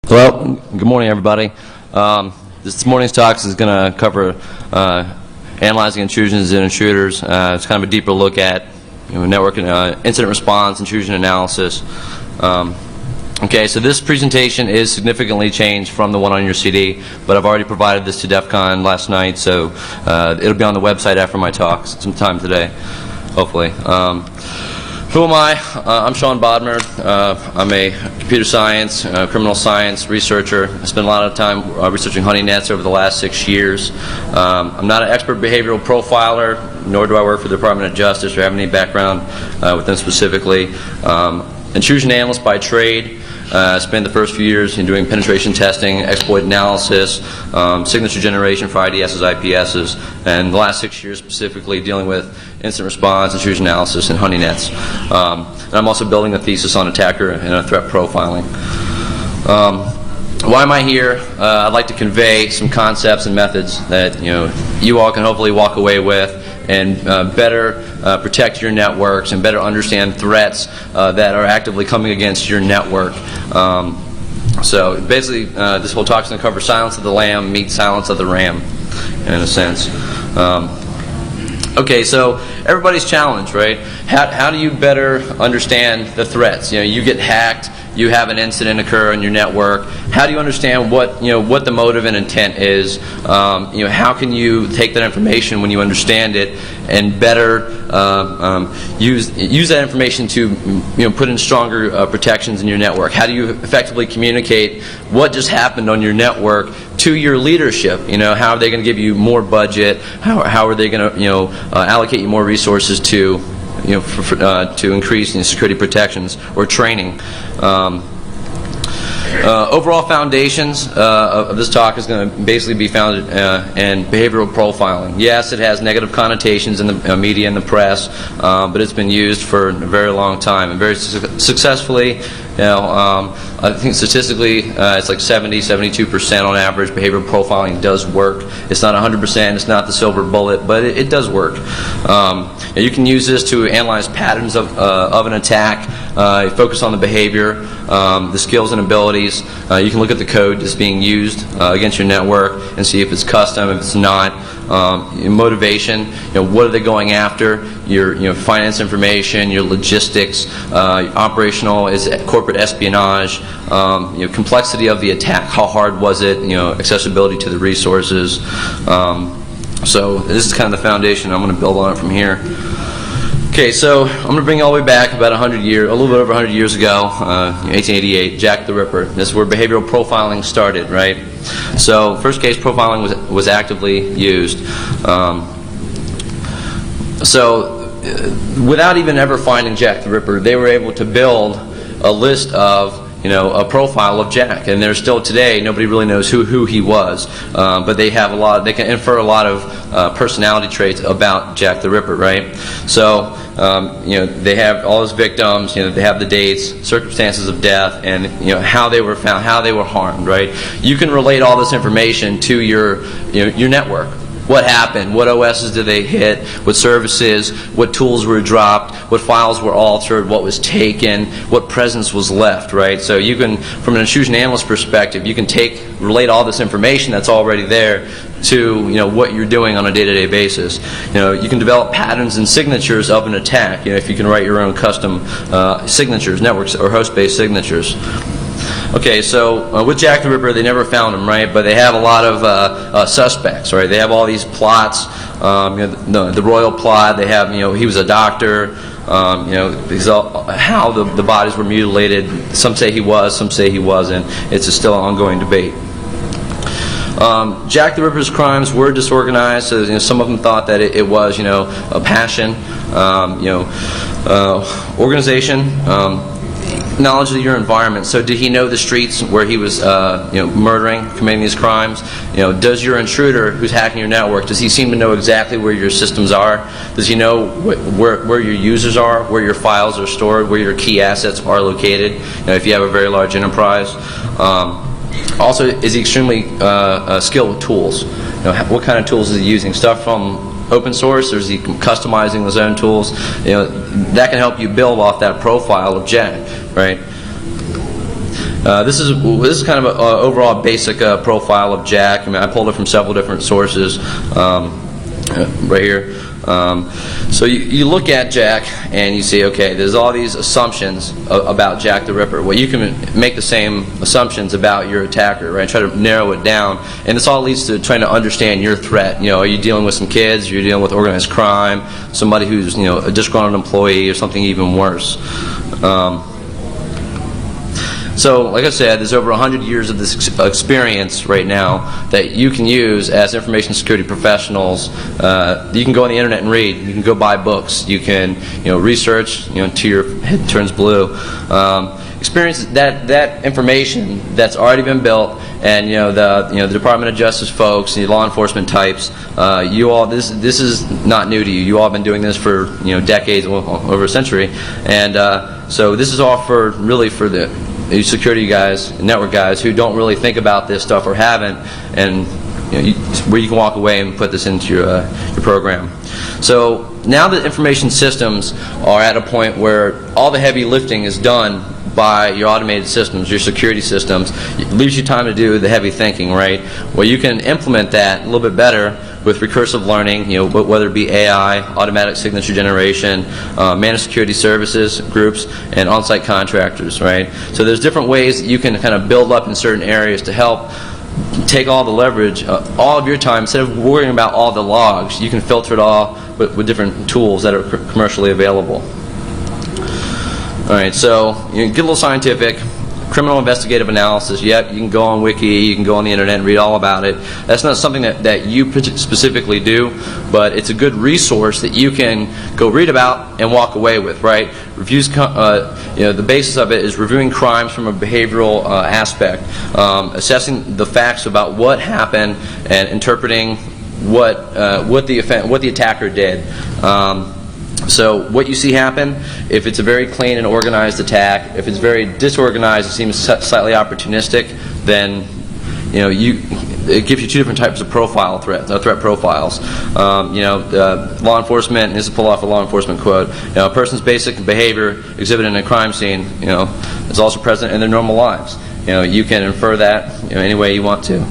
Hello, good morning everybody. This morning's talk is going to cover analyzing intrusions and intruders. It's kind of a deeper look at network incident response, intrusion analysis. Okay, so this presentation is significantly changed from the one on your CD, but I've already provided this to DEFCON last night, so it'll be on the website after my talk sometime today, hopefully. Who am I? I'm Sean Bodmer. I'm a computer science, criminal science researcher. I spent a lot of time researching honey nets over the last 6 years. I'm not an expert behavioral profiler, nor do I work for the Department of Justice or have any background with them specifically. Intrusion analyst by trade. I spent the first few years in doing penetration testing, exploit analysis, signature generation for IDSs, IPSs, and the last 6 years specifically dealing with incident response, intrusion analysis, and honey nets. And I'm also building a thesis on attacker and threat profiling. Why am I here? I'd like to convey some concepts and methods that you all can hopefully walk away with and better protect your networks and better understand threats that are actively coming against your network. So basically, this whole talk is going to cover silence of the lamb meets silence of the ram, in a sense. Okay, so everybody's challenged, right? How do you better understand the threats? You get hacked. You have an incident occur in your network. How do you understand what the motive and intent is? How can you take that information when you understand it and better use that information to put in stronger protections in your network? How do you effectively communicate what just happened on your network to your leadership? How are they going to give you more budget? How are they going to allocate you more resources to increase security protections or training? Overall foundations of this talk is going to basically be founded in behavioral profiling. Yes, it has negative connotations in the media and the press, but it's been used for a very long time and very successfully. I think statistically it's like 72% on average. Behavioral profiling does work. It's not 100%. It's not the silver bullet, but it does work. You can use this to analyze patterns of an attack. Focus on the behavior, the skills and abilities. You can look at the code that's being used against your network and see if it's custom, if it's not. Motivation. What are they going after? Your finance information, your logistics, operational, is it corporate espionage, complexity of the attack, how hard was it, accessibility to the resources. So this is kind of the foundation. I'm going to build on it from here. Okay, so I'm going to bring you all the way back about 100 years, a little bit over 100 years ago, 1888, Jack the Ripper. This is where behavioral profiling started, right? So first case profiling was actively used. Without even ever finding Jack the Ripper, they were able to build a list of a profile of Jack, and there's still today nobody really knows who he was, but they have a lot. They can infer a lot of personality traits about Jack the Ripper, right? So they have all his victims. They have the dates, circumstances of death, and how they were found, how they were harmed, right? You can relate all this information to your network. What happened? What OSs did they hit? What services? What tools were dropped? What files were altered? What was taken? What presence was left, right? So you can, from an intrusion analyst perspective, you can relate all this information that's already there to what you're doing on a day-to-day basis. You can develop patterns and signatures of an attack. If you can write your own custom signatures, networks or host-based signatures. Okay, so with Jack the Ripper, they never found him, right? But they have a lot of suspects, right? They have all these plots, the royal plot. They have, he was a doctor. How the bodies were mutilated. Some say he was, some say he wasn't. It's still an ongoing debate. Jack the Ripper's crimes were disorganized. So some of them thought that it was, a passion, organization. Knowledge of your environment. So did he know the streets where he was murdering, committing these crimes? Does your intruder who's hacking your network, does he seem to know exactly where your systems are? Does he know where your users are, where your files are stored, where your key assets are located, if you have a very large enterprise? Also, is he extremely skilled with tools? What kind of tools is he using? Stuff from open source, or is he customizing his own tools? That can help you build off that profile of Jack, right? This is kind of an overall basic profile of Jack. I mean, I pulled it from several different sources right here. So you look at Jack and you see, okay, there's all these assumptions about Jack the Ripper. Well, you can make the same assumptions about your attacker, right? Try to narrow it down, and this all leads to trying to understand your threat. You know, are you dealing with some kids? You're dealing with organized crime, somebody who's, you know, a disgruntled employee, or something even worse. So, like I said, there's over 100 years of this experience right now that you can use as information security professionals. You can go on the internet and read. You can go buy books. You can, you know, research, you know, until your head turns blue. Experience that information that's already been built, and the Department of Justice folks, the law enforcement types. You all, this is not new to you. You all have been doing this for decades, over a century, and so this is all really for the security guys, network guys who don't really think about this stuff or haven't, and where you can walk away and put this into your program. So now that information systems are at a point where all the heavy lifting is done by your automated systems, your security systems, it leaves you time to do the heavy thinking, right? Well, you can implement that a little bit better with recursive learning, whether it be AI, automatic signature generation, managed security services groups, and on-site contractors, right? So there's different ways that you can kind of build up in certain areas to help take all the leverage, all of your time. Instead of worrying about all the logs, you can filter it all with different tools that are commercially available. All right, so get a little scientific. Criminal investigative analysis, yep, you can go on Wiki, you can go on the internet and read all about it. That's not something that you specifically do, but it's a good resource that you can go read about and walk away with, right? Reviews, the basis of it is reviewing crimes from a behavioral aspect, assessing the facts about what happened, and interpreting what the attacker did. So what you see happen, if it's a very clean and organized attack, if it's very disorganized, it seems slightly opportunistic, then it gives you two different types of threat profiles. Law enforcement, and this is pull off a law enforcement quote, a person's basic behavior exhibited in a crime scene, is also present in their normal lives. You can infer that any way you want to.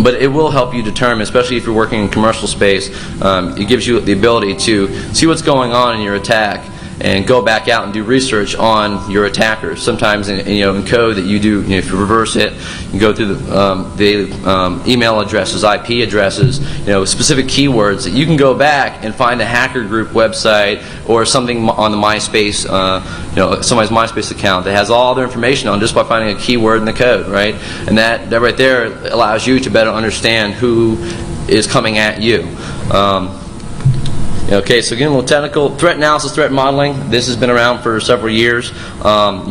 But it will help you determine, especially if you're working in commercial space, it gives you the ability to see what's going on in your attack and go back out and do research on your attackers. Sometimes in code that you do, if you reverse it, you go through the email addresses, IP addresses, specific keywords that you can go back and find a hacker group website or something on the MySpace, somebody's MySpace account that has all their information on just by finding a keyword in the code, right? And that right there allows you to better understand who is coming at you. Okay, so again, a little technical. Threat analysis, threat modeling. This has been around for several years. Common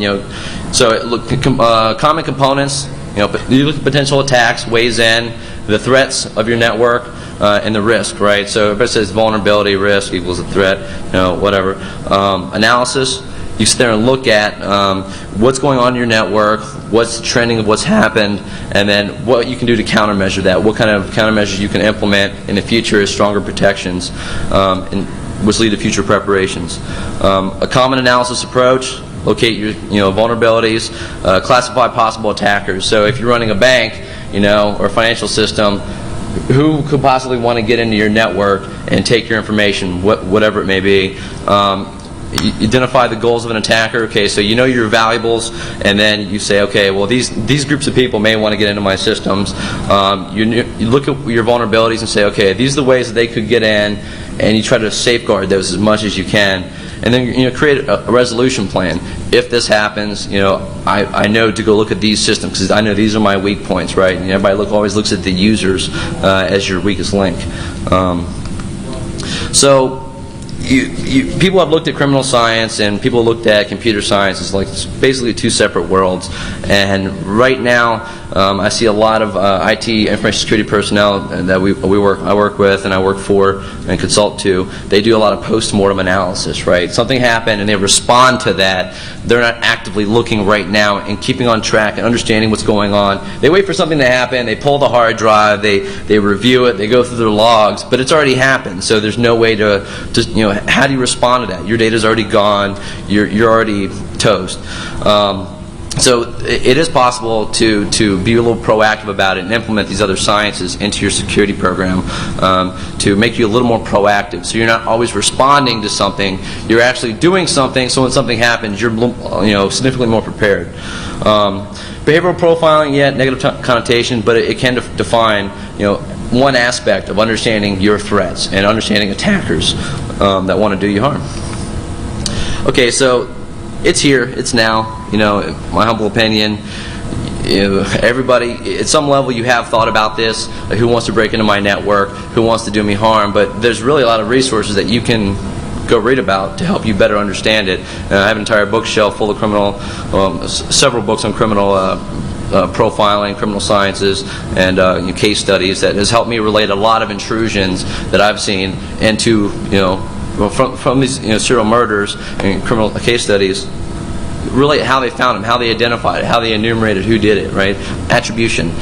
components. You look at potential attacks, weighs in the threats of your network and the risk, right? So if it says vulnerability risk equals a threat, whatever. Analysis. You sit there and look at what's going on in your network, what's the trending of what's happened, and then what you can do to countermeasure that, what kind of countermeasures you can implement in the future as stronger protections, which lead to future preparations. A common analysis approach, locate your vulnerabilities, classify possible attackers. So if you're running a bank or a financial system, who could possibly want to get into your network and take your information, whatever it may be. You identify the goals of an attacker. Okay, so your valuables, and then you say, okay, well these groups of people may want to get into my systems. You look at your vulnerabilities and say, okay, these are the ways that they could get in, and you try to safeguard those as much as you can, and then create a resolution plan. If this happens, I know to go look at these systems because I know these are my weak points, right? And everybody always looks at the users as your weakest link. People have looked at criminal science and people looked at computer science as it's basically two separate worlds. And right now, I see a lot of IT information security personnel that I work with and I work for and consult to. They do a lot of post-mortem analysis, right? Something happened and they respond to that. They're not actively looking right now and keeping on track and understanding what's going on. They wait for something to happen. They pull the hard drive. They review it. They go through their logs, but it's already happened. So there's no way to how do you respond to that? Your data's already gone. You're already toast. So it is possible to be a little proactive about it and implement these other sciences into your security program to make you a little more proactive. So you're not always responding to something; you're actually doing something. So when something happens, you're significantly more prepared. Behavioral profiling, yeah, negative connotation, but it can define one aspect of understanding your threats and understanding attackers that want to do you harm. Okay, so it's here, it's now. My humble opinion, everybody, at some level you have thought about this, who wants to break into my network, who wants to do me harm, but there's really a lot of resources that you can go read about to help you better understand it. I have an entire bookshelf full of several books on criminal profiling, criminal sciences, and case studies that has helped me relate a lot of intrusions that I've seen into, from these serial murders and criminal case studies, really how they found them, how they identified it, how they enumerated who did it, right? Attribution.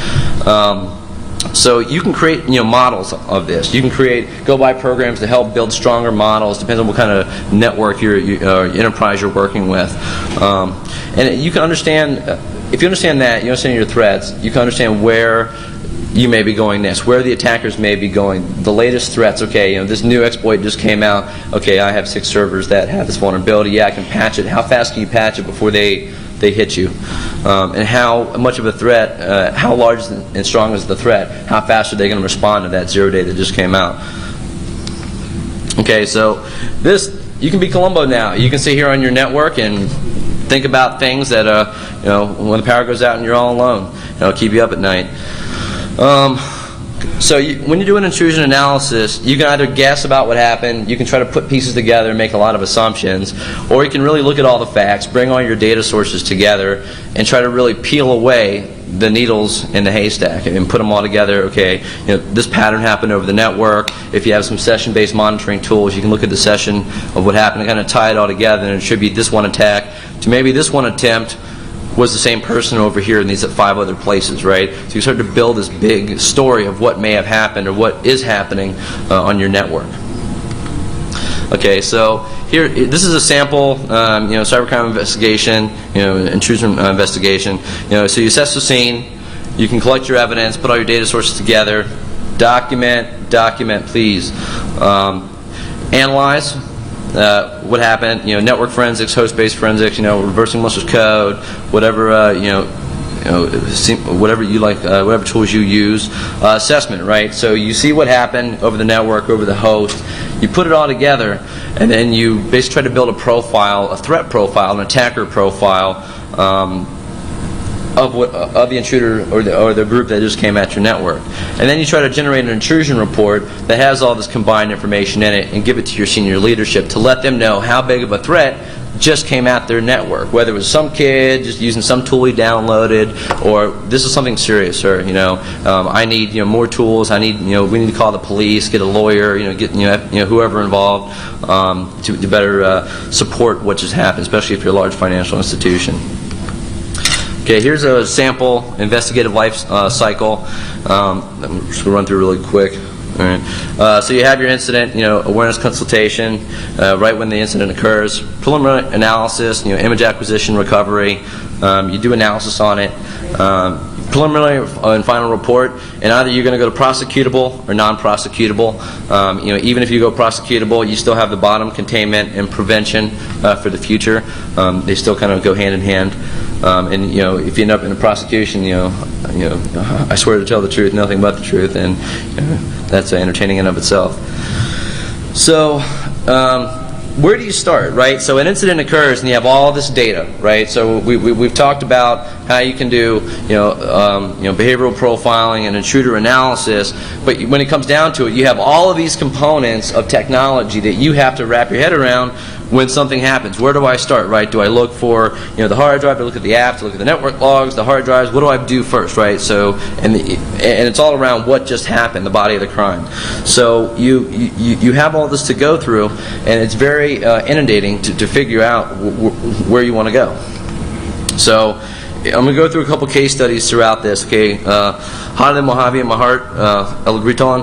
So you can create models of this. You can go by programs to help build stronger models. Depends on what kind of network your enterprise you're working with. And you can understand, if you understand that, you understand your threats, you can understand where you may be going next, where the attackers may be going, the latest threats. Okay, this new exploit just came out. Okay, I have 6 servers that have this vulnerability. Yeah, I can patch it. How fast can you patch it before they hit you? And how much of a threat, how large and strong is the threat? How fast are they going to respond to that 0-day that just came out? Okay, so you can be Columbo now. You can sit here on your network and think about things that when the power goes out and you're all alone, it'll keep you up at night. So when you do an intrusion analysis, you can either guess about what happened, you can try to put pieces together and make a lot of assumptions, or you can really look at all the facts, bring all your data sources together, and try to really peel away the needles in the haystack and put them all together. Okay, this pattern happened over the network. If you have some session-based monitoring tools, you can look at the session of what happened and kind of tie it all together and attribute this one attack to maybe this one attempt was the same person over here in these 5 other places, right? So you start to build this big story of what may have happened or what is happening on your network. Okay, so here, this is a sample, cybercrime investigation, intrusion investigation. So you assess the scene, you can collect your evidence, put all your data sources together, document, please. Analyze. What happened? Network forensics, host-based forensics. Reversing malicious code, whatever whatever you like, whatever tools you use. Assessment, right? So you see what happened over the network, over the host. You put it all together, and then you basically try to build a profile, a threat profile, an attacker profile of the intruder or the group that just came at your network. And then you try to generate an intrusion report that has all this combined information in it and give it to your senior leadership to let them know how big of a threat just came at their network. Whether it was some kid just using some tool he downloaded, or this is something serious, or I need more tools. I need we need to call the police, get a lawyer, get whoever involved to better support what just happened, especially if you're a large financial institution. Okay, here's a sample investigative lifecycle. I'm just going to run through really quick. All right. So you have your incident, awareness consultation, right when the incident occurs, preliminary analysis, image acquisition, recovery. You do analysis on it, preliminary and final report, and either you're going to go to prosecutable or non-prosecutable. Even if you go prosecutable, you still have the bottom, containment and prevention for the future. They still kind of go hand in hand. And if you end up in a prosecution, I swear to tell the truth, nothing but the truth, and that's entertaining in of itself. So, where do you start, right? So an incident occurs, and you have all this data, right? So we've talked about how you can do, behavioral profiling and intruder analysis, but when it comes down to it, you have all of these components of technology that you have to wrap your head around when something happens. Where do I start, right? Do I look for, the hard drive? Do I look at the apps? Do I look at the network logs, the hard drives? What do I do first, right? So, and it's all around what just happened, the body of the crime. So you have all this to go through, and it's very inundating to figure out where you want to go. So I'm going to go through a couple case studies throughout this. Okay, Haile Mojave Mahart, El Griton,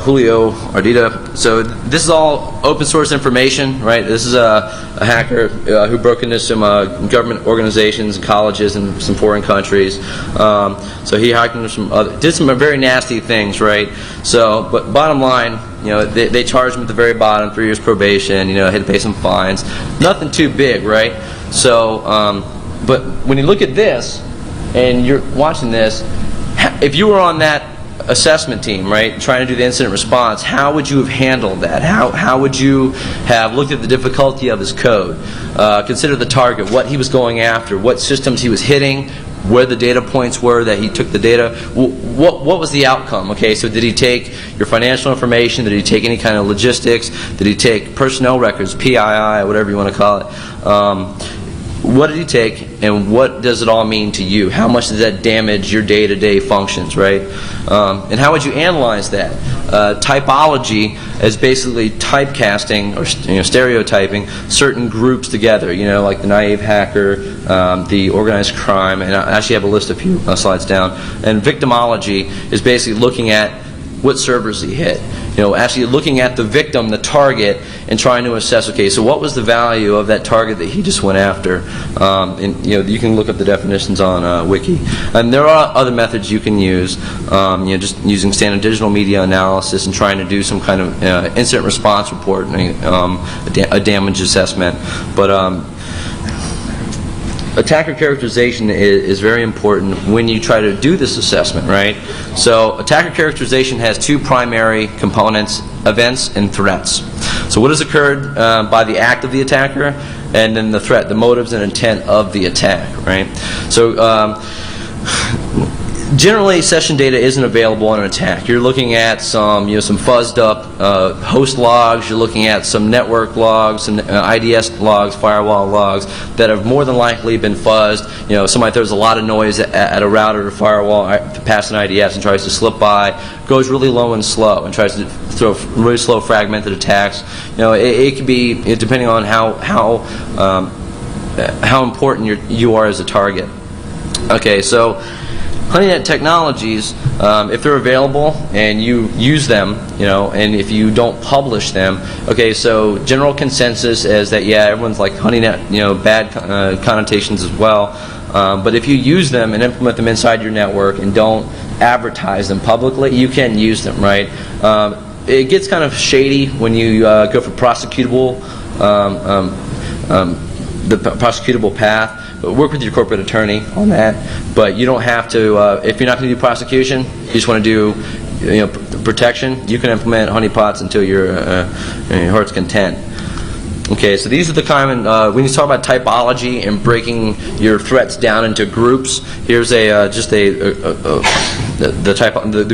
Julio Ardita. So this is all open source information, right? This is a hacker who broke into some government organizations and colleges in some foreign countries. So he hacked into some did some very nasty things, right? So, but bottom line, you know, they charged him at the very bottom, 3 years probation. You know, had to pay some fines. Nothing too big, right? So. But when you look at this, and you're watching this, if you were on that assessment team, right, trying to do the incident response, how would you have handled that? How would you have looked at the difficulty of his code? Consider the target, what he was going after, what systems he was hitting, where the data points were that he took the data. What was the outcome? Okay, so did he take your financial information? Did he take any kind of logistics? Did he take personnel records, PII, whatever you want to call it? What did he take, and what does it all mean to you? How much does that damage your day-to-day functions, right? And how would you analyze that? Typology is basically typecasting or stereotyping certain groups together. You know, like the naive hacker, the organized crime, and I actually have a list a few slides down. And victimology is basically looking at what servers he hit. You know, actually looking at the victim, the target, and trying to assess, okay, so what was the value of that target that he just went after? And you know, you can look up the definitions on Wiki. And there are other methods you can use. You know, just using standard digital media analysis and trying to do some kind of incident response report, a damage assessment. But attacker characterization is very important when you try to do this assessment, right? So attacker characterization has two primary components: events and threats. So what has occurred by the act of the attacker, and then the threat, the motives and intent of the attack, right? So generally, session data isn't available on an attack. You're looking at some, you know, some fuzzed up host logs. You're looking at some network logs, some IDS logs, firewall logs that have more than likely been fuzzed. You know, somebody throws a lot of noise at a router or firewall past an IDS and tries to slip by, goes really low and slow, and tries to throw really slow fragmented attacks. You know, it could be, depending on how important you are as a target. Okay, so HoneyNet technologies, if they're available and you use them, you know, and if you don't publish them, okay, so general consensus is that, yeah, everyone's like HoneyNet, you know, bad connotations as well. But if you use them and implement them inside your network and don't advertise them publicly, you can use them, right? It gets kind of shady when you go for prosecutable, the prosecutable path. Work with your corporate attorney on that, but you don't have to. If you're not going to do prosecution, you just want to do, you know, protection. You can implement honeypots until your heart's content. Okay, so these are the common. When you talk about typology and breaking your threats down into groups, here's the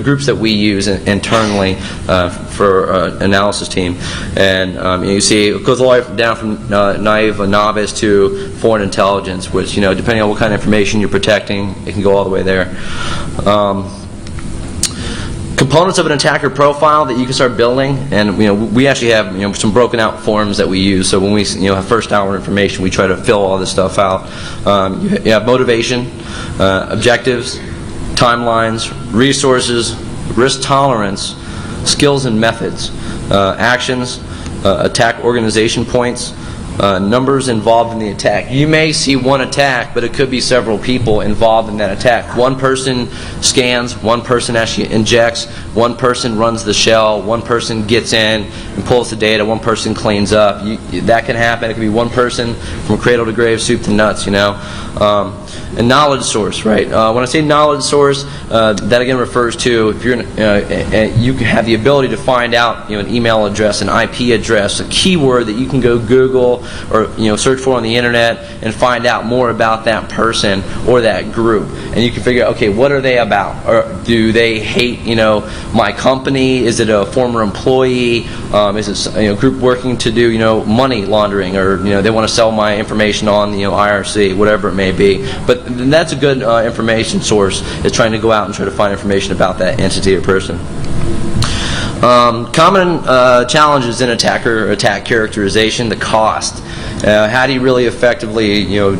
groups that we use internally for analysis team, and you see it goes all the way down from naive, novice to foreign intelligence, which, you know, depending on what kind of information you're protecting, it can go all the way there. Components of an attacker profile that you can start building, and, you know, we actually have, you know, some broken out forms that we use. So when we, you know, have first hour information, we try to fill all this stuff out. You have motivation, objectives, timelines, resources, risk tolerance, skills and methods, actions, attack organization points, numbers involved in the attack. You may see one attack, but it could be several people involved in that attack. One person scans, one person actually injects, one person runs the shell, one person gets in and pulls the data, one person cleans up. That can happen. It could be one person from cradle to grave, soup to nuts, you know. And knowledge source, right? When I say knowledge source, that again refers to if you're you can have the ability to find out, you know, an email address, an IP address, a keyword that you can go Google or, you know, search for on the internet and find out more about that person or that group, and you can figure out, okay, what are they about? Or do they hate, you know, my company? Is it a former employee? Is it, you know, group working to do, you know, money laundering, or, you know, they want to sell my information on, you know, IRC, whatever it may be. But that's a good information source, is trying to go out and try to find information about that entity or person. Common challenges in attack characterization: the cost. How do you really effectively, you know,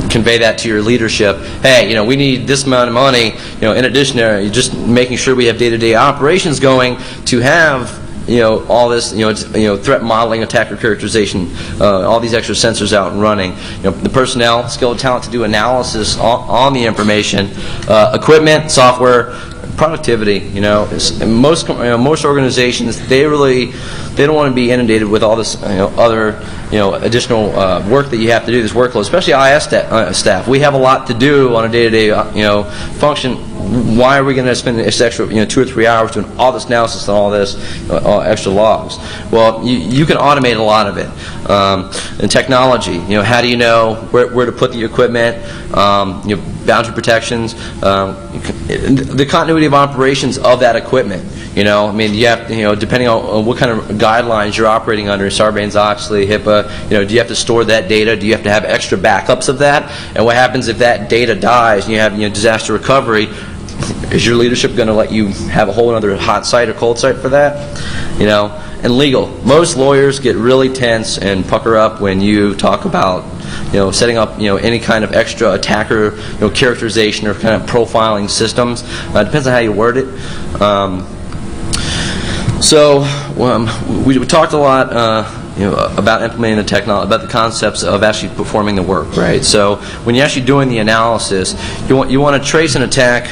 convey that to your leadership. Hey, we need this amount of money. In addition to just making sure we have day-to-day operations going to have all this, threat modeling, attacker characterization, all these extra sensors out and running. The personnel, skill, and talent to do analysis on the information, equipment, software, productivity. Most organizations, they don't want to be inundated with all this other additional work that you have to do, this workload, especially IS staff. We have a lot to do on a day-to-day function. Why are we going to spend this extra 2 or 3 hours doing all this analysis and all this extra logs? Well, you can automate a lot of it. And technology, how do you know where to put the equipment? Boundary protections, the continuity of operations of that equipment. You have, depending on what kind of guidelines you're operating under, Sarbanes-Oxley, HIPAA, do you have to store that data? Do you have to have extra backups of that? And what happens if that data dies and you have disaster recovery? Is your leadership going to let you have a whole other hot site or cold site for that? And legal. Most lawyers get really tense and pucker up when you talk about setting up any kind of extra attacker characterization or kind of profiling systems. Depends on how you word it. We talked a lot about implementing the technology, about the concepts of actually performing the work, right? So when you're actually doing the analysis, you want to trace an attack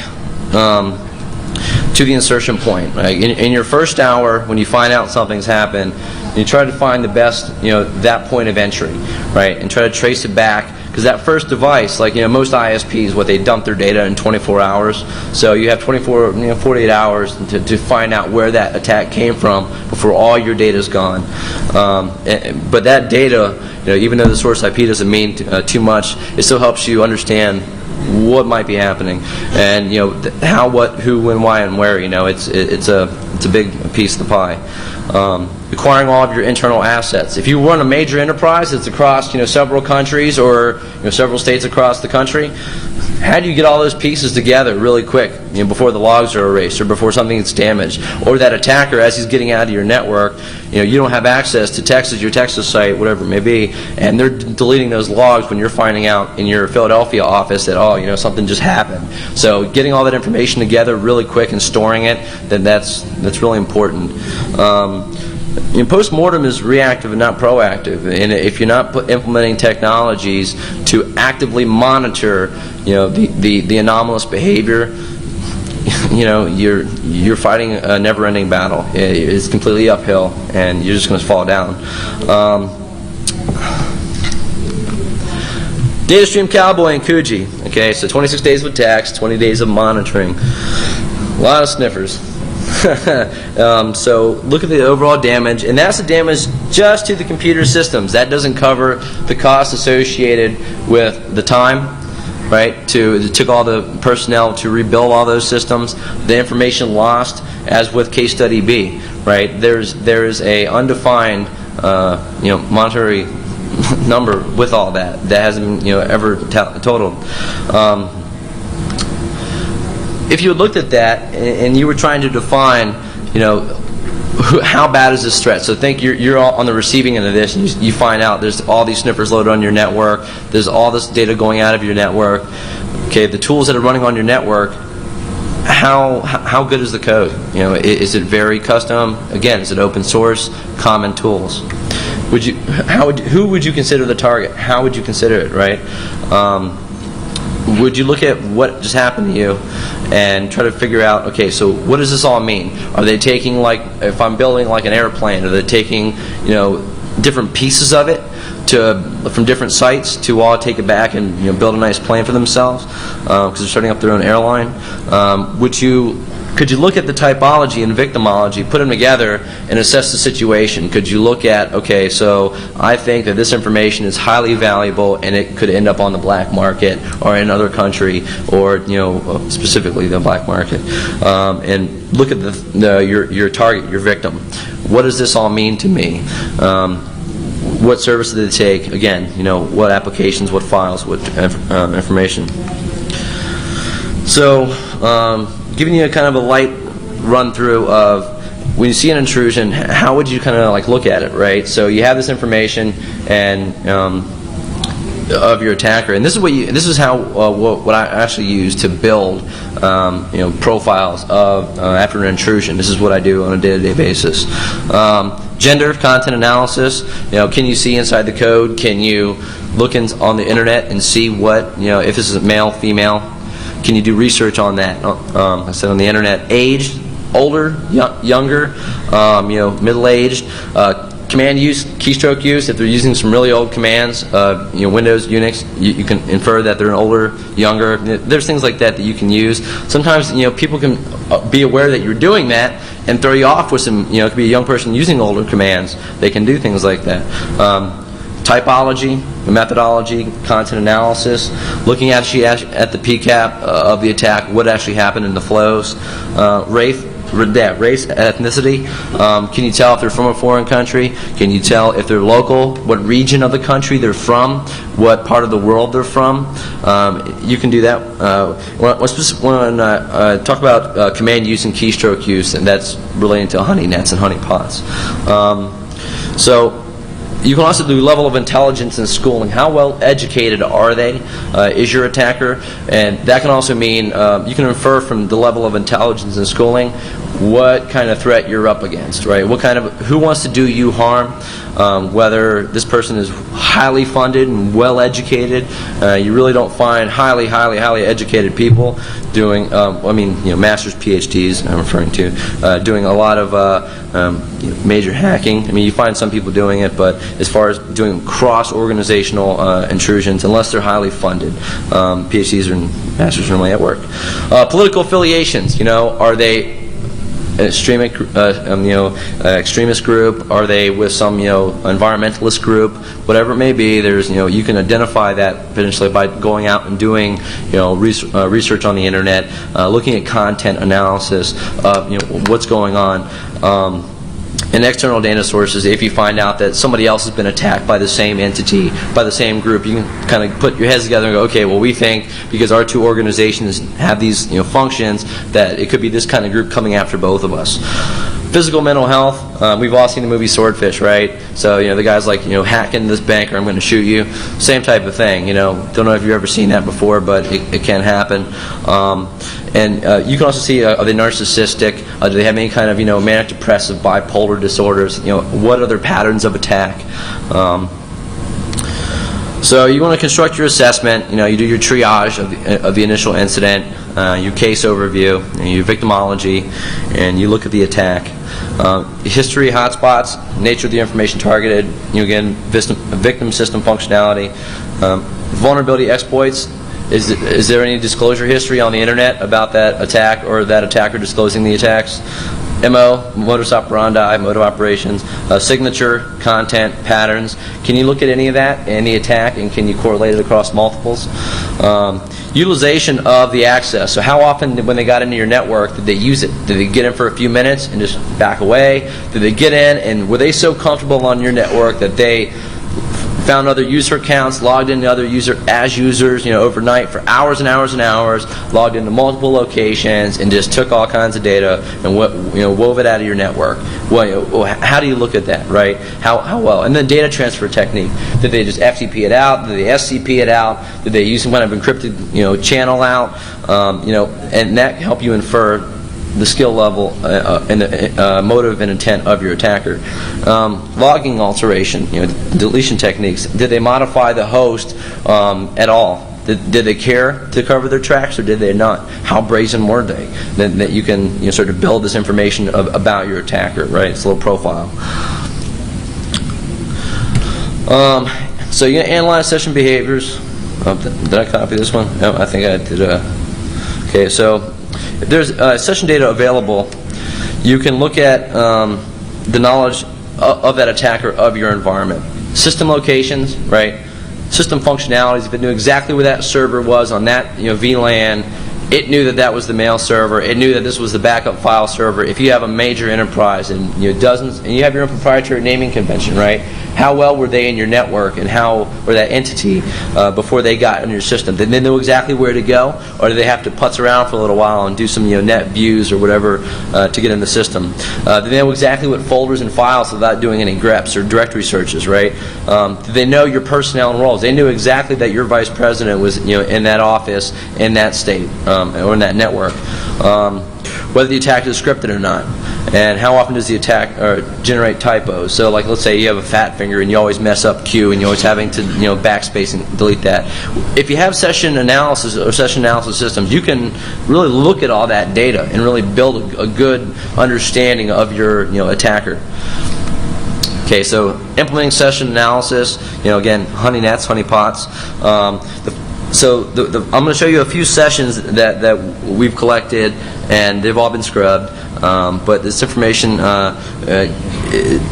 to the insertion point. Right? In your first hour, when you find out something's happened, you try to find the best, that point of entry, right? And try to trace it back, because that first device, like most ISPs, they dump their data in 24 hours. So you have 48 hours to find out where that attack came from before all your data's gone. But that data, even though the source IP doesn't mean too much, it still helps you understand what might be happening, and how, what, who, when, why, and where. It's a big piece of the pie. Acquiring all of your internal assets. If you run a major enterprise that's across several countries or several states across the country, how do you get all those pieces together really quick before the logs are erased or before something gets damaged? Or that attacker, as he's getting out of your network, you don't have access to Texas, your Texas site, whatever it may be, and they're deleting those logs when you're finding out in your Philadelphia office that something just happened. So getting all that information together really quick and storing it, then that's really important. Post-mortem is reactive and not proactive, and if you're not implementing technologies to actively monitor the anomalous behavior, you're fighting a never-ending battle. It's completely uphill, and you're just going to fall down. Data stream cowboy and Coogee. Okay, so 26 days of attacks, 20 days of monitoring. A lot of sniffers. So look at the overall damage, and that's the damage just to the computer systems. That doesn't cover the cost associated with the time, right? It took all the personnel to rebuild all those systems. The information lost, as with case study B, right? There is a undefined monetary number with all that hasn't been ever totaled. If you looked at that and you were trying to define, how bad is this threat? So think you're all on the receiving end of this, and you find out there's all these sniffers loaded on your network. There's all this data going out of your network. Okay, the tools that are running on your network. How good is the code? Is it very custom? Again, is it open source? Common tools. Who would you consider the target? How would you consider it? Right? Would you look at what just happened to you and try to figure out, okay, so what does this all mean? Are they taking, if I'm building like an airplane, are they taking, different pieces of it from different sites to all take it back and build a nice plane for themselves because they're starting up their own airline? Could you look at the typology and victimology, put them together, and assess the situation? Could you look at, okay, so I think that this information is highly valuable and it could end up on the black market or in another country, or specifically the black market, and look at your target, your victim. What does this all mean to me? What service did they take? Again, what applications, what files, what information. So, giving you a kind of a light run through of when you see an intrusion, how would you kind of look at it, right? So you have this information, and of your attacker. And this is how what I actually use to build profiles of after an intrusion. This is what I do on a day-to-day basis. Gender content analysis. Can you see inside the code? Can you look on the internet and see what if this is male, female? Can you do research on that? I said on the internet. Age, older, younger, middle-aged. Command use, keystroke use. If they're using some really old commands, Windows, Unix, you can infer that they're an older, younger. There's things like that you can use. Sometimes people can be aware that you're doing that and throw you off with some. It could be a young person using older commands. They can do things like that. Typology, methodology, content analysis, looking at the PCAP of the attack, what actually happened in the flows, race, ethnicity. Can you tell if they're from a foreign country? Can you tell if they're local? What region of the country they're from? What part of the world they're from? You can do that. When I talk about command use and keystroke use, and that's relating to honey-nets and honeypots. So you can also do level of intelligence and schooling. How well educated are they? Is your attacker? And that can also mean you can infer from the level of intelligence and schooling what kind of threat you're up against, right? Who wants to do you harm? Whether this person is highly funded and well educated. You really don't find highly educated people doing, masters, PhDs. I'm referring to doing a lot of major hacking. You find some people doing it, but as far as doing cross-organizational intrusions, unless they're highly funded, PhDs and masters are normally at work. Political affiliations. Are they extremist group? Are they with some environmentalist group? Whatever it may be, there's you can identify that potentially by going out and doing research on the internet, looking at content analysis of what's going on. And external data sources, if you find out that somebody else has been attacked by the same entity, by the same group, you can kind of put your heads together and go, okay, well, we think because our two organizations have these functions that it could be this kind of group coming after both of us. Physical mental health, we've all seen the movie Swordfish, right? So the guy's like, hack into this bank or I'm going to shoot you. Same type of thing. Don't know if you've ever seen that before, but it can happen. And you can also see, are they narcissistic? Do they have any kind of manic depressive, bipolar disorders? What are their patterns of attack? So you want to construct your assessment. You do your triage of the initial incident, your case overview, and your victimology, and you look at the attack. History, hotspots, nature of the information targeted. Again, victim system functionality, vulnerability exploits. Is there any disclosure history on the internet about that attack or that attacker disclosing the attacks? MO, modus operandi, mode of operations, signature, content, patterns. Can you look at any of that in the attack, and can you correlate it across multiples? Utilization of the access. So how often when they got into your network did they use it? Did they get in for a few minutes and just back away? Did they get in and were they so comfortable on your network that they found other user accounts, logged into other users, overnight for hours and hours and hours, logged into multiple locations, and just took all kinds of data and wove it out of your network? Well, how do you look at that, right? How well? And then data transfer technique. Did they just FTP it out? Did they SCP it out? Did they use some kind of encrypted channel out? And that can help you infer the skill level and the motive and intent of your attacker. Logging alteration, deletion techniques. Did they modify the host at all? Did they care to cover their tracks or did they not? How brazen were they? That you can sort of build this information about your attacker, right? It's a little profile. So you analyze session behaviors. Did I copy this one? No, I think I did. Okay, so if there's session data available, you can look at the knowledge of that attacker of your environment. System locations, right? System functionalities. If it knew exactly where that server was on that VLAN, it knew that that was the mail server. It knew that this was the backup file server. If you have a major enterprise and dozens, and you have your own proprietary naming convention, right? How well were they in your network, and or that entity before they got in your system? Did they know exactly where to go, or did they have to putz around for a little while and do some net views or whatever to get in the system? Did they know exactly what folders and files without doing any greps or directory searches, right? Did they know your personnel and roles? They knew exactly that your vice president was in that office, in that state, or in that network. Whether the attack is scripted or not, and how often does the attack generate typos. So like, let's say you have a fat finger and you always mess up Q and you're always having to backspace and delete that. If you have session analysis or session analysis systems, you can really look at all that data and really build a good understanding of your attacker. Okay, so implementing session analysis, again, honey-nets, honeypots. I'm going to show you a few sessions that we've collected, and they've all been scrubbed. But this information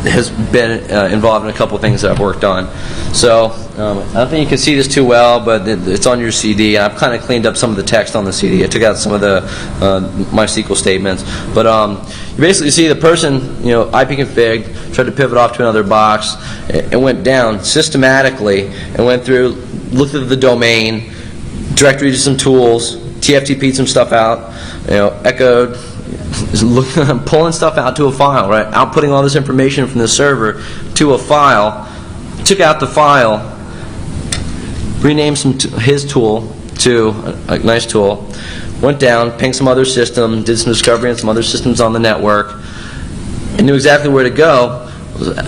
has been involved in a couple of things that I've worked on. So I don't think you can see this too well, but it's on your CD. I've kind of cleaned up some of the text on the CD. I took out some of the MySQL statements. But you basically see the person, IP config, tried to pivot off to another box, and went down systematically and went through, looked at the domain, directory to some tools, TFTP'd some stuff out, echoed, pulling stuff out to a file, right? Outputting all this information from the server to a file, took out the file, renamed his tool to a nice tool, went down, pinged some other system, did some discovery on some other systems on the network, and knew exactly where to go,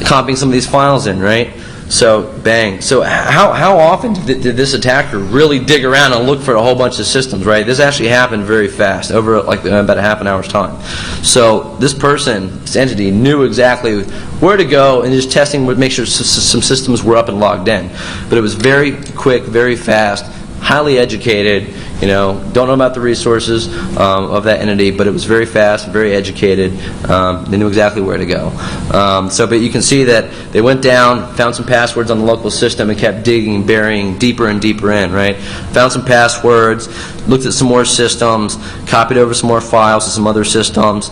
copying some of these files in, right? So, bang. So how often did this attacker really dig around and look for a whole bunch of systems, right? This actually happened very fast, over like about a half an hour's time. So this person, this entity, knew exactly where to go and just testing would make sure some systems were up and logged in. But it was very quick, very fast, highly educated, don't know about the resources of that entity, but it was very fast, very educated. They knew exactly where to go. But you can see that they went down, found some passwords on the local system, and kept digging, burying deeper and deeper in, right? Found some passwords, looked at some more systems, copied over some more files to some other systems.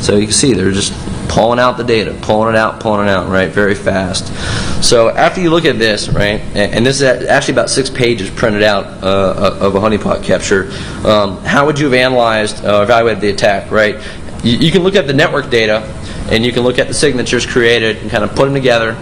So you can see they're just pulling out the data, pulling it out, right, very fast. So after you look at this, right, and this is actually about 6 pages printed out of a honeypot capture, how would you have analyzed or evaluated the attack, right? You can look at the network data, and you can look at the signatures created and kind of put them together,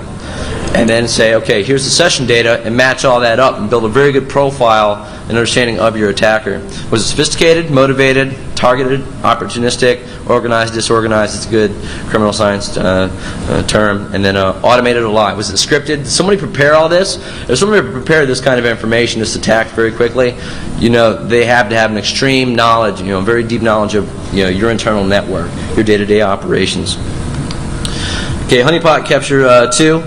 and then say, okay, here's the session data, and match all that up and build a very good profile and understanding of your attacker. Was it sophisticated, motivated, targeted, opportunistic, organized, disorganized? It's a good criminal science term. And then automated or live. Was it scripted? Did somebody prepare all this? If somebody prepared this kind of information, this attack very quickly, they have to have an extreme knowledge, very deep knowledge of your internal network, your day-to-day operations. Okay, honeypot capture 2.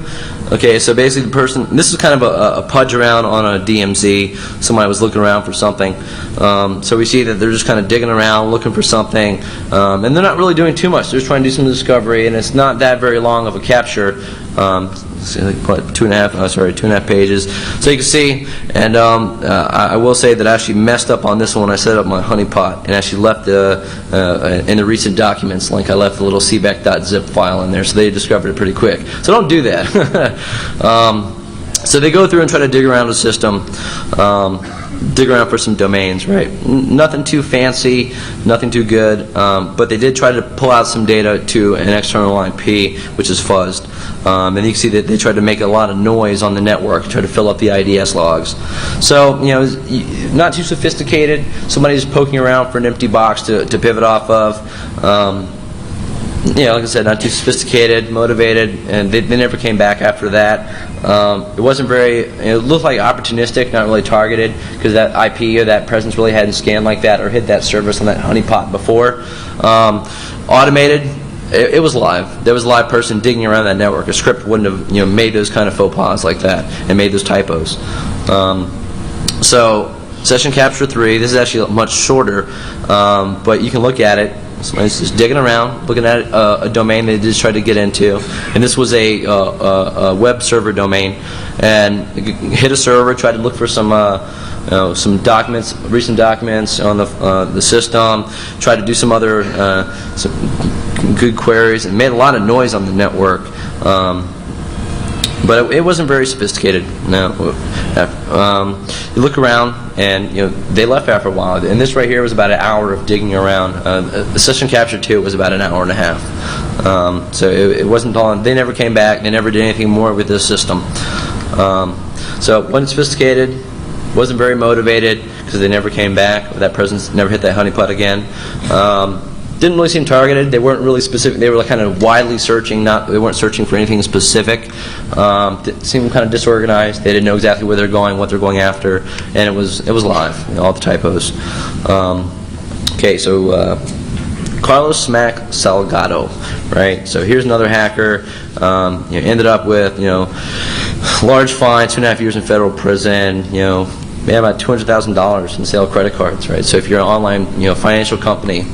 Okay, so basically the person, this is kind of a pudge around on a DMZ. Somebody was looking around for something. So we see that they're just kind of digging around, looking for something. And they're not really doing too much. They're just trying to do some discovery, and it's not that very long of a capture. Like 2.5 pages. So you can see, and I will say that I actually messed up on this one when I set up my honeypot, and actually left in the recent documents link, I left the little cbec.zip file in there, so they discovered it pretty quick. So don't do that. So they go through and try to dig around the system, dig around for some domains, right? Nothing too fancy, nothing too good, but they did try to pull out some data to an external IP, which is fuzzed. And you can see that they tried to make a lot of noise on the network, try to fill up the IDS logs. So, not too sophisticated. Somebody's poking around for an empty box to pivot off of. Like I said, not too sophisticated, motivated, and they never came back after that. It wasn't very, it looked like opportunistic, not really targeted, because that IP or that presence really hadn't scanned like that or hit that service on that honeypot before. Automated, it was live. There was a live person digging around that network. A script wouldn't have made those kind of faux pas like that and made those typos. So session capture 3, this is actually much shorter, but you can look at it. Somebody's just digging around, looking at a domain they just tried to get into, and this was a web server domain, and hit a server, tried to look for some some documents, recent documents on the system, tried to do some other some good queries, and made a lot of noise on the network. But it wasn't very sophisticated. No, you look around, and they left after a while. And this right here was about an hour of digging around. The session capture 2 was about an hour and a half. So it wasn't on. They never came back. They never did anything more with this system. So it wasn't sophisticated. Wasn't very motivated because they never came back. That person never hit that honeypot again. Didn't really seem targeted. They weren't really specific. They were like kind of widely searching. They weren't searching for anything specific. Seemed kind of disorganized. They didn't know exactly where they're going, what they're going after, and it was live. All the typos. Okay, so Carlos Smack Salgado, right? So here's another hacker. Ended up with large fine, 2.5 years in federal prison. They have about $200,000 in sale of credit cards, right? So if you're an online, financial company,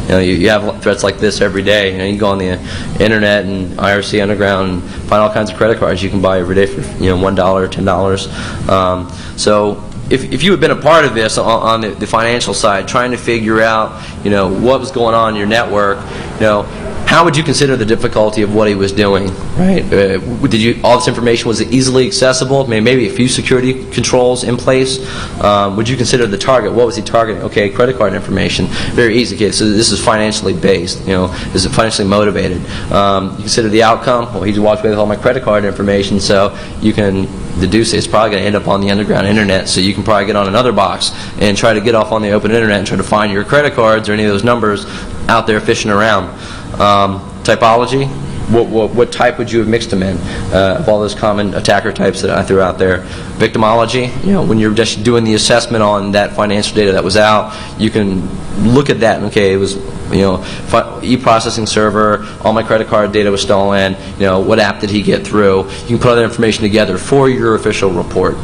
you have threats like this every day. You go on the internet and IRC Underground and find all kinds of credit cards you can buy every day for $1, $10. So if you had been a part of this on the financial side, trying to figure out what was going on in your network, how would you consider the difficulty of what he was doing, right? All this information, was it easily accessible? Maybe a few security controls in place? Would you consider the target? What was he targeting? Okay, credit card information, very easy. Okay, so this is financially based. Is it financially motivated? You consider the outcome. Well, he walked away with all my credit card information, so you can deduce it's probably going to end up on the underground internet. So you can probably get on another box and try to get off on the open internet and try to find your credit cards or any of those numbers out there fishing around. Typology, what type would you have mixed them in of all those common attacker types that I threw out there? Victimology, when you're just doing the assessment on that financial data that was out, you can look at that and, okay, it was e-processing server, all my credit card data was stolen, what app did he get through? You can put all that information together for your official report.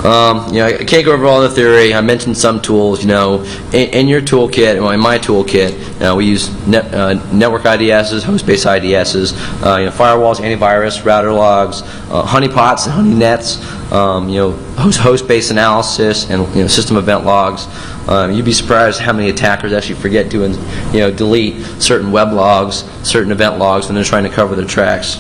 I can't go over all the theory. I mentioned some tools. In your toolkit, well, in my toolkit, we use network IDSs, host-based IDSs, firewalls, antivirus, router logs, honeypots and honeynets, host-based analysis, and system event logs. You'd be surprised how many attackers actually forget to delete certain web logs, certain event logs when they're trying to cover their tracks.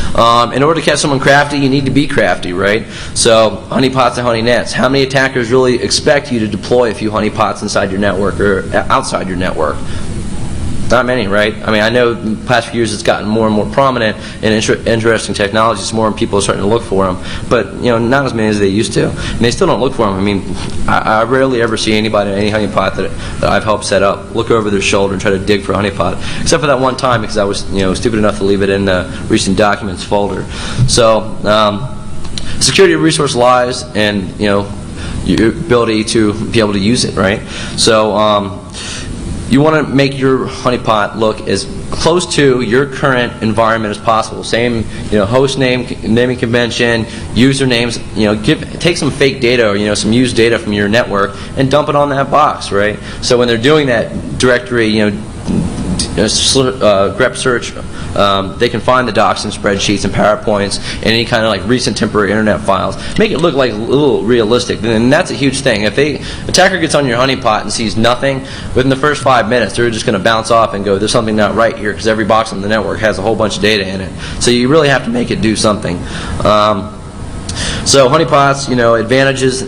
In order to catch someone crafty, you need to be crafty, right? So, honeypots and honeynets. How many attackers really expect you to deploy a few honeypots inside your network or outside your network? Not many, right? I know in the past few years it's gotten more and more prominent and interesting technologies. More people are starting to look for them, but not as many as they used to. And they still don't look for them. I rarely ever see anybody in any honeypot that I've helped set up look over their shoulder and try to dig for a honeypot, except for that one time because I was stupid enough to leave it in the recent documents folder. So security of resource lies in your ability to be able to use it, right? So you want to make your honeypot look as close to your current environment as possible. Same, host name, naming convention, usernames. Take some fake data or some used data from your network and dump it on that box, right? So when they're doing that directory, grep search, they can find the docs and spreadsheets and PowerPoints and any kind of recent temporary internet files. Make it look like a little realistic, and that's a huge thing. If attacker gets on your honeypot and sees nothing, within the first 5 minutes, they're just going to bounce off and go, there's something not right here, because every box on the network has a whole bunch of data in it. So you really have to make it do something. So honeypots, advantages.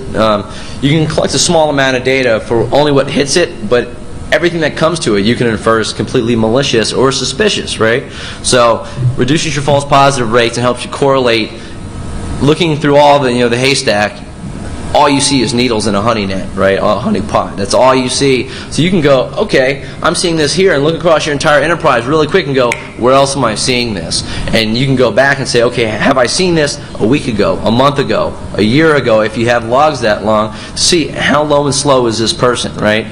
You can collect a small amount of data for only what hits it, but everything that comes to it you can infer is completely malicious or suspicious, right? So reduces your false positive rates and helps you correlate. Looking through all the haystack, all you see is needles in a honey net, right? A honey pot. That's all you see. So you can go, okay, I'm seeing this here, and look across your entire enterprise really quick and go, where else am I seeing this? And you can go back and say, okay, have I seen this a week ago, a month ago, a year ago, if you have logs that long, to see how low and slow is this person, right?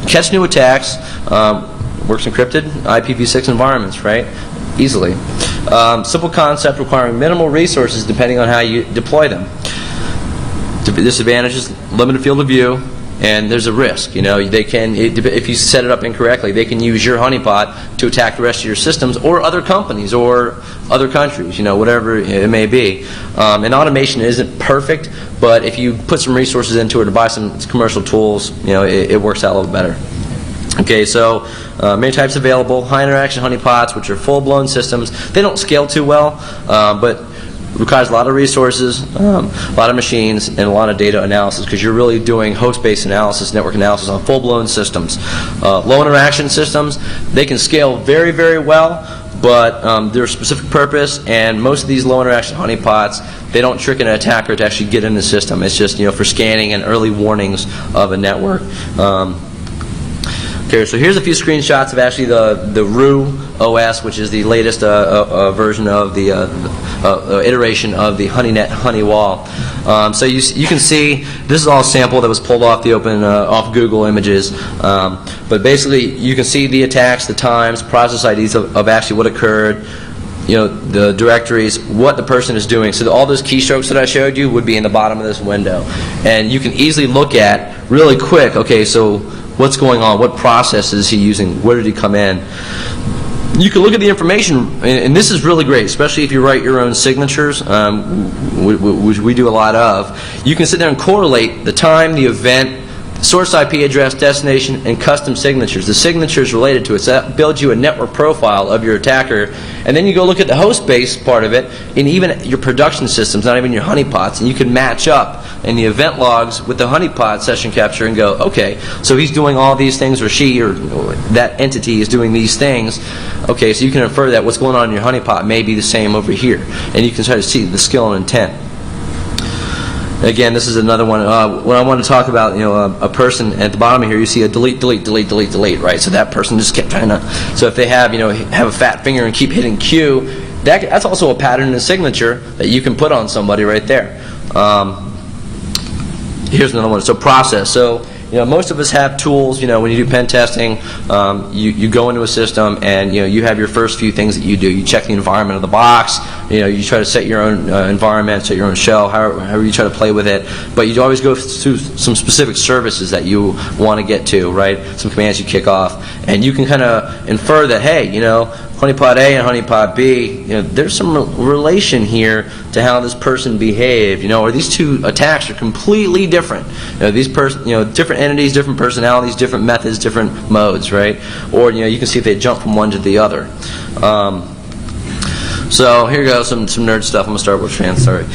Catch new attacks, works encrypted, IPv6 environments, right? Easily. Simple concept requiring minimal resources depending on how you deploy them. Disadvantages, limited field of view, and there's a risk. They can, if you set it up incorrectly, they can use your honeypot to attack the rest of your systems or other companies or other countries, whatever it may be. And automation isn't perfect, but if you put some resources into it to buy some commercial tools, it works out a little better. Okay, so many types available. High interaction honeypots, which are full-blown systems. They don't scale too well, but requires a lot of resources, a lot of machines, and a lot of data analysis, because you're really doing host-based analysis, network analysis on full-blown systems. Low interaction systems, they can scale very, very well, but they're a specific purpose, and most of these low interaction honeypots, they don't trick an attacker to actually get in the system. It's just for scanning and early warnings of a network. Okay, so here's a few screenshots of actually the RU OS, which is the latest version of the iteration of the HoneyNet Honeywall. So you can see this is all a sample that was pulled off the off Google Images. But basically, you can see the attacks, the times, process IDs of actually what occurred. The directories, what the person is doing. So all those keystrokes that I showed you would be in the bottom of this window, and you can easily look at really quick. Okay, so what's going on? What process is he using? Where did he come in? You can look at the information, and this is really great, especially if you write your own signatures, which we do a lot of. You can sit there and correlate the time, the event, source IP address, destination, and custom signatures. The signatures related to it. So that builds you a network profile of your attacker. And then you go look at the host-based part of it, and even your production systems, not even your honeypots, and you can match up in the event logs with the honeypot session capture and go, okay, so he's doing all these things, or she or that entity is doing these things. Okay, so you can infer that what's going on in your honeypot may be the same over here. And you can try to see the skill and intent. Again, this is another one. When I want to talk about, a person at the bottom here, you see a delete, delete, delete, delete, delete, right? So that person just kept trying to. So if they have, have a fat finger and keep hitting Q, that's also a pattern in the signature that you can put on somebody right there. Here's another one. So process. So most of us have tools. When you do pen testing, you go into a system and you have your first few things that you do. You check the environment of the box. You try to set your own environment, set your own shell, however you try to play with it. But you always go through some specific services that you want to get to, right? Some commands you kick off, and you can kind of infer that, hey, honeypot A and honeypot B, there's some relation here to how this person behaved, or these two attacks are completely different. These different entities, different personalities, different methods, different modes, right? Or you can see if they jump from one to the other. So here goes some nerd stuff. I'm going to start with trans, sorry.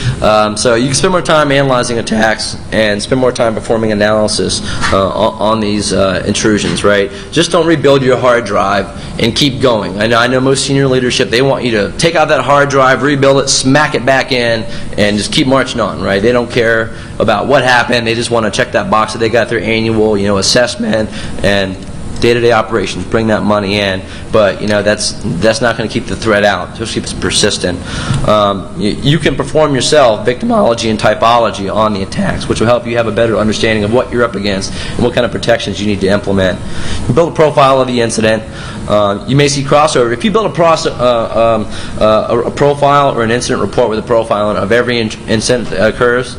So you can spend more time analyzing attacks and spend more time performing analysis on these intrusions, right? Just don't rebuild your hard drive and keep going. I know most senior leadership, they want you to take out that hard drive, rebuild it, smack it back in, and just keep marching on, right? They don't care about what happened. They just want to check that box that they got their annual, assessment and day-to-day operations, bring that money in, but that's not going to keep the threat out. Just keep it persistent. You can perform yourself victimology and typology on the attacks, which will help you have a better understanding of what you're up against and what kind of protections you need to implement. You build a profile of the incident. You may see crossover. If you build a profile or an incident report with a profile of every incident that occurs,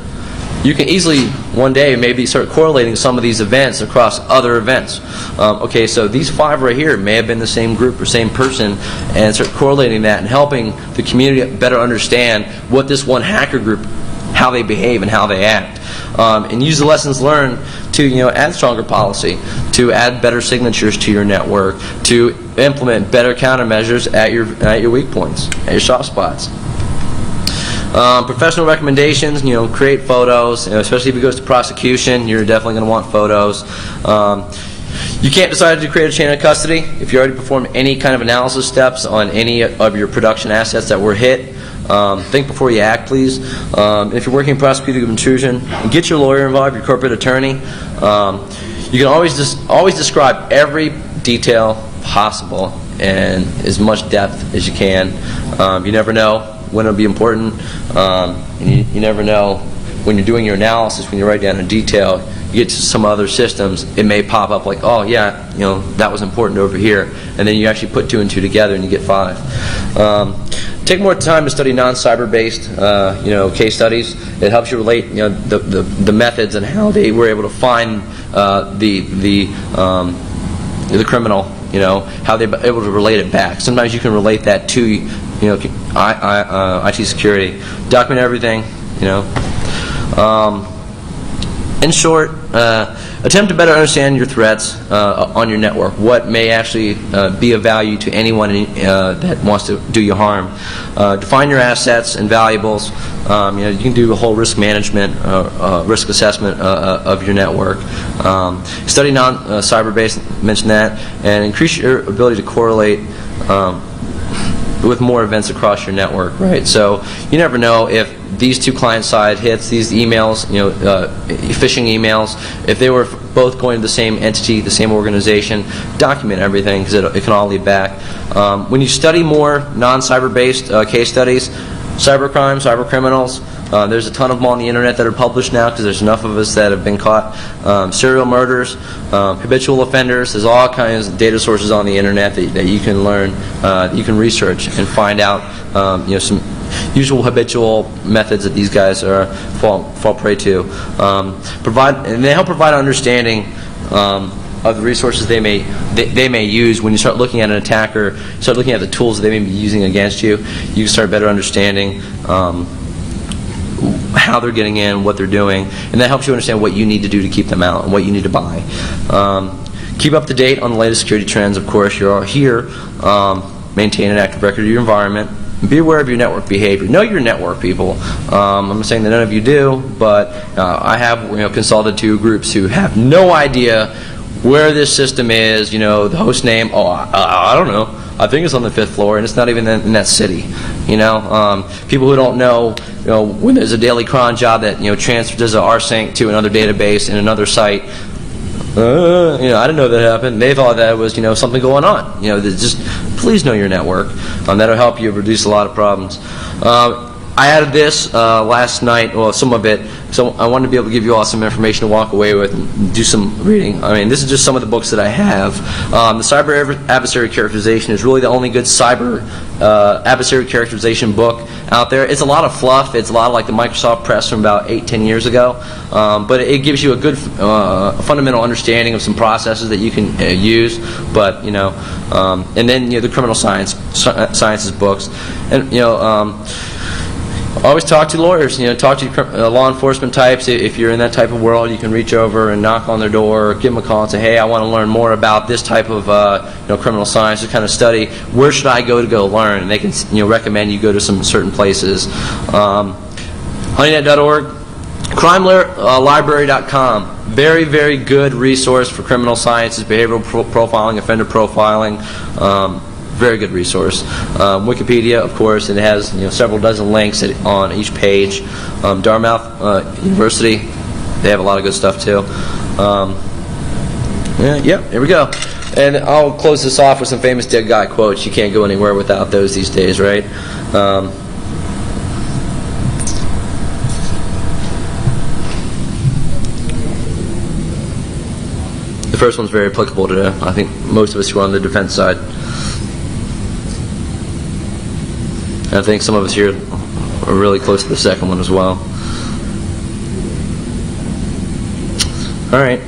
you can easily one day maybe start correlating some of these events across other events. Okay, so these 5 right here may have been the same group or same person, and start correlating that and helping the community better understand what this one hacker group, how they behave and how they act. And use the lessons learned to add stronger policy, to add better signatures to your network, to implement better countermeasures at your weak points, at your soft spots. Professional recommendations, create photos, especially if it goes to prosecution, you're definitely going to want photos. You can't decide to create a chain of custody if you already performed any kind of analysis steps on any of your production assets that were hit. Think before you act, please. If you're working in prosecutive intrusion, get your lawyer involved, your corporate attorney. You can always describe every detail possible and as much depth as you can. You never know when it'll be important. And you never know when you're doing your analysis, when you write down in detail, you get to some other systems, it may pop up like, oh yeah, you know, that was important over here, and then you actually put 2 and 2 together and you get 5. Take more time to study non-cyber-based, you know, case studies. It helps you relate, you know, the methods and how they were able to find the criminal. You know, how they're able to relate it back. Sometimes you can relate that to, you know, IT security. Document everything. You know. In short, attempt to better understand your threats on your network. What may actually be of value to anyone that wants to do you harm. Define your assets and valuables. You know, you can do a whole risk management, risk assessment of your network. Study non-cyber-based, mention that, and increase your ability to correlate with more events across your network. Right. So you never know if these 2 client-side hits, these emails, you know, phishing emails, if they were both going to the same entity, the same organization, document everything because it can all lead back. When you study more non-cyber-based case studies, cybercrime, cyber criminals, there's a ton of them on the internet that are published now because there's enough of us that have been caught. Serial murders, habitual offenders, there's all kinds of data sources on the internet that you can learn, that you can research and find out, you know, some usual habitual methods that these guys fall prey to. And they help provide understanding of the resources they may use. When you start looking at an attacker, start looking at the tools that they may be using against you, you can start better understanding how they're getting in, what they're doing, and that helps you understand what you need to do to keep them out and what you need to buy. Keep up to date on the latest security trends, of course. You're here. Maintain an active record of your environment. Be aware of your network behavior. Know your network, people. I'm not saying that none of you do, but I have, you know, consulted 2 groups who have no idea where this system is. You know, the host name. Oh, I don't know. I think it's on the 5th floor, and it's not even in that city. You know, people who don't know, you know, when there's a daily cron job that, you know, transfers a rsync to another database in another site. You know, I didn't know that happened. They thought that was, you know, something going on. You know, just please know your network. That'll help you reduce a lot of problems. I added this last night, well, some of it, so I wanted to be able to give you all some information to walk away with and do some reading. I mean, this is just some of the books that I have. The Cyber Adversary Characterization is really the only good cyber adversary characterization book out there. It's a lot of fluff. It's a lot of like the Microsoft Press from about 8-10 years ago. But it gives you a good fundamental understanding of some processes that you can use. But, you know, and then, you know, the criminal sciences books. And, you know, always talk to lawyers. You know, talk to law enforcement types. If you're in that type of world, you can reach over and knock on their door, or give them a call and say, "Hey, I want to learn more about this type of you know, criminal science, this kind of study. Where should I go to go learn?" And they can, you know, recommend you go to some certain places. Honeynet.org, CrimeLibrary.com. Very, very good resource for criminal sciences, behavioral profiling, offender profiling. Very good resource. Wikipedia, of course, and it has, you know, several dozen links on each page. Dartmouth University, they have a lot of good stuff too. Yeah, here we go. And I'll close this off with some famous dead guy quotes. You can't go anywhere without those these days, right? The first one's very applicable to, I think, most of us who are on the defense side. And I think some of us here are really close to the second one as well. All right.